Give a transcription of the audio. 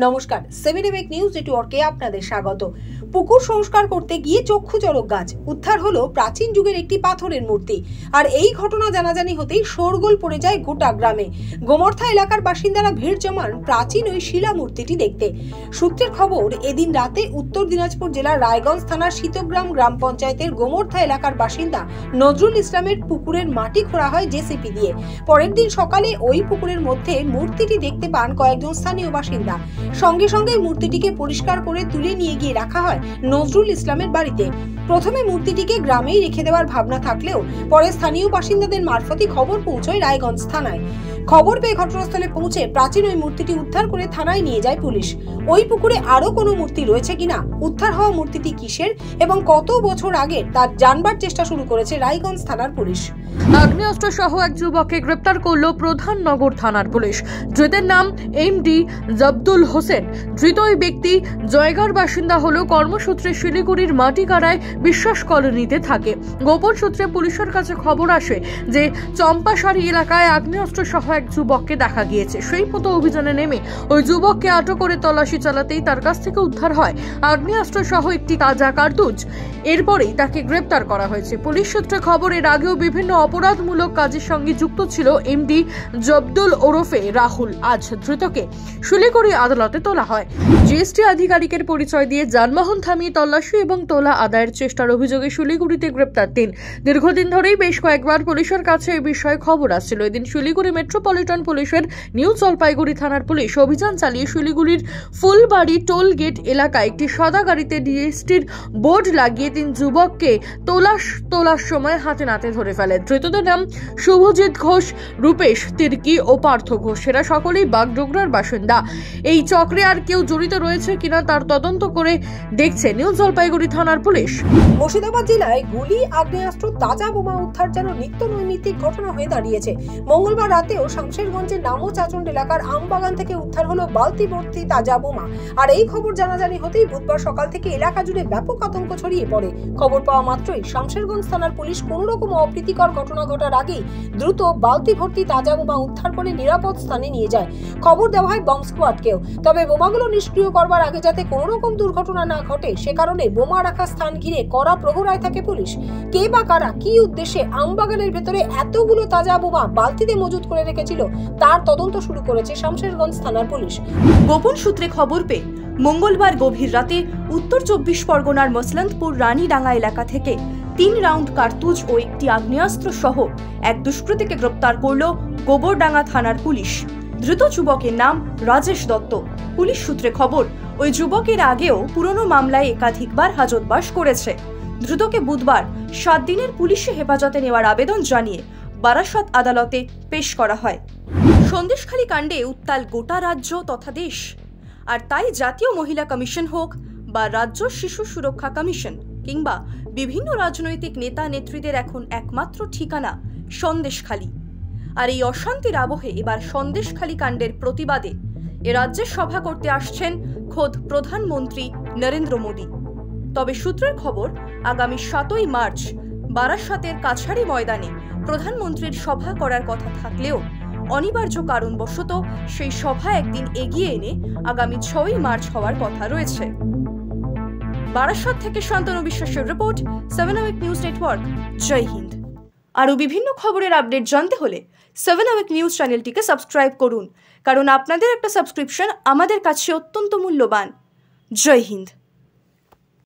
নমস্কার, 7 নিউজ নেটওয়ার্কে আপনাদের স্বাগত। পুকুর সংস্কার করতে গিয়ে চক্ষুচড়ক গাছ উদ্ধার হলো প্রাচীন যুগের একটি পাথরের মূর্তি। আর এই ঘটনা জানাজানি হতেই শোরগোল পড়ে যায় গোটা গ্রামে। গোমর্থা এলাকার বাসিন্দারা ভিড় জমান প্রাচীন ওই শিলা মূর্তিটি দেখতে। সূত্রের খবর, এদিন রাতে উত্তর দিনাজপুর জেলার রায়গঞ্জ থানার শীতগ্রাম গ্রাম পঞ্চায়েতের গোমর্থা এলাকার বাসিন্দা নজরুল ইসলামের পুকুরের মাটি খোঁড়া হয় জেসিপি দিয়ে। পরের দিন সকালে ওই পুকুরের মধ্যে মূর্তিটি দেখতে পান কয়েকজন স্থানীয় বাসিন্দা। সঙ্গে সঙ্গে মূর্তিটিকে পরিষ্কার করে তুলে নিয়ে গিয়ে রাখা হয় নজরুল ইসলামের বাড়িতে। প্রথমে মূর্তিটিকে গ্রামেই রেখে দেওয়ার ভাবনা থাকলেও পরে স্থানীয় বাসিন্দাদের মারফতই খবর পৌঁছয় রায়গঞ্জ থানায়। খবর পেয়ে ঘটনাস্থলে পৌঁছে প্রাচীন ওই মূর্তিটি উদ্ধার করে থানায় নিয়ে যায় পুলিশ। ওই পুকুরে আরো কোনো মূর্তি রয়েছে কিনা, উদ্ধার হওয়া মূর্তিটি কিসের এবং কত বছর আগে তা জানবার চেষ্টা শুরু করেছে রায়গঞ্জ থানার পুলিশ। আগ্নেয়াস্ত্র সহ এক যুবককে গ্রেপ্তার করল প্রধাননগর থানার পুলিশ। ধৃতের নাম এমডি জব্দুল হোসেন। ধৃত ওই ব্যক্তি জয়গার বাসিন্দা হলো কর্মসূত্রে শিলিগুড়ির মাটিকাড়ায় বিশ্বাস কলোনিতে থাকে। গোপন সূত্রে পুলিশের কাছে খবর আসে যে চম্পাশাড়ি এলাকায় আগ্নেয়াস্ত্র সহ এক যুবককে দেখা গিয়েছে। সেই মতো অভিযানে নেমে ওই যুবককে আটক করে তল্লাশি চালাতেই তার কাছ থেকে উদ্ধার হয় আগ্নেয়াস্ত্র সহ একটি তাজা কার্তুজ। এরপরেই তাকে গ্রেপ্তার করা হয়েছে। পুলিশ সূত্রে খবর, এর আগেও বিভিন্ন অপরাধমূলক কাজের সঙ্গে যুক্ত ছিল এমডি জব্দুল ওরফে রাহুল। আজ ধৃতকে শিলিগুড়ি আদালতে তোলা হয়। জিএসটি আধিকারিকের পরিচয় দিয়ে যানবাহন থামিয়ে তল্লাশি এবং তোলা আদায়ের চেষ্টার অভিযোগে শিলিগুড়িতে গ্রেপ্তার তিন। দীর্ঘদিন ধরেই বেশ কয়েকবার পুলিশের কাছে এই বিষয়ে খবর আসছিল। এদিন শিলিগুড়ি মেট্রোপলিটন পুলিশের নিউ জলপাইগুড়ি থানার পুলিশ অভিযান চালিয়ে শিলিগুড়ির ফুলবাড়ি টোল গেট এলাকায় একটি সাদা গাড়িতে জিএসটির বোর্ড লাগিয়ে তিন যুবককে তোলার সময় হাতে নাতে ধরে ফেলে। ধৃতদের নাম শুভজিৎ ঘোষ, রূপেশ তির্কি ও পার্থ ঘোষ। এরা সকলেই বাগডোগরার বাসিন্দা। এই চক্রে আর কেউ জড়িত রয়েছে কিনা তার তদন্ত করে দেখছে নিউ জলপাইগুড়ি থানার পুলিশ। মুর্শিদাবাদ জেলায় গুলি, আগ্নেয়াস্ত্র, তাজা বোমা উদ্ধার যেন নিত্য নৈমিত্তিক ঘটনা হয়ে দাঁড়িয়েছে। মঙ্গলবার রাতেও শামশেরগঞ্জের নামোচাচন্ড এলাকার আমবাগান থেকে উদ্ধার হলো বালতি ভর্তি তাজা বোমা। আর এই খবর জানাজানি হতেই বুধবার সকাল থেকে এলাকা জুড়ে ব্যাপক আতঙ্ক ছড়িয়ে পড়ে। খবর পাওয়া মাত্রই শামশেরগঞ্জ থানার পুলিশ কোনো রকম অপ্রীতিকর ঘটনা ঘটার আগেই দ্রুত বালতি ভর্তি তাজা বোমা উদ্ধার করে নিরাপদ স্থানে নিয়ে যায়। খবর দেওয়া হয় বম্ব স্কোয়াডকেও। তবে বোমাগুলো নিষ্ক্রিয় করবার আগে যাতে কোনো রকম দুর্ঘটনা না ঘটে সে কারণে বোমা রাখা স্থান ঘিরে কড়া প্রহরায় থাকে পুলিশ। কে বা কারা কি উদ্দেশ্যে আমবাগানের ভেতরে এতগুলো তাজা বোমা বালতিতে মজুত করে রেখেছিল তার তদন্ত শুরু করেছে শামশেরগঞ্জ থানার পুলিশ। গোপন সূত্রে খবর পেয়ে মঙ্গলবার গভীর রাতে উত্তর 24 পরগনার মসলন্তপুর রানীডাঙ্গা এলাকা থেকে 3 রাউন্ড কার্তুজ ও একটি আগ্নেয়াস্ত্র সহ এক দুষ্কৃতীকে গ্রেপ্তার করল গোবরডাঙ্গা থানার পুলিশ। ধৃত যুবকের নাম রাজেশ দত্ত। পুলিশ সূত্রে খবর, ওই যুবকের আগেও পুরনো মামলায় একাধিকবার হাজতবাস করেছে। ধৃতকে বুধবার 7 দিনের পুলিশে হেফাজতে নেওয়ার আবেদন জানিয়ে বারাসত আদালতে পেশ করা হয়। সন্দেশখালী কাণ্ডে উত্তাল গোটা রাজ্য তথা দেশ। আর তাই জাতীয় মহিলা কমিশন হোক বা রাজ্য শিশু সুরক্ষা কমিশন কিংবা বিভিন্ন রাজনৈতিক নেতা নেত্রীদের এখন একমাত্র ঠিকানা সন্দেশখালী। আর এই অশান্তির আবহে এবার সন্দেশখালী কাণ্ডের প্রতিবাদে এ রাজ্যে সভা করতে আসছেন খোদ প্রধানমন্ত্রী নরেন্দ্র মোদী। তবে সূত্রের খবর, আগামী 7ই মার্চ বারাসতের কাছারি ময়দানে প্রধানমন্ত্রীর সভা করার কথা থাকলেও অনিবার্য কারণবশত সেই সভা একদিন এগিয়ে এনে আগামী 6ই মার্চ হওয়ার কথা রয়েছে। বারাসত থেকে শান্তনু বিশ্বাসের রিপোর্ট, 7 নিউজ নেটওয়ার্ক। জয় হিন্দ। আরও বিভিন্ন খবরের আপডেট জানতে হলে 7 নিউজ চ্যানেলটিকে সাবস্ক্রাইব করুন, কারণ আপনাদের একটা সাবস্ক্রিপশন আমাদের কাছে অত্যন্ত মূল্যবান। জয় হিন্দ।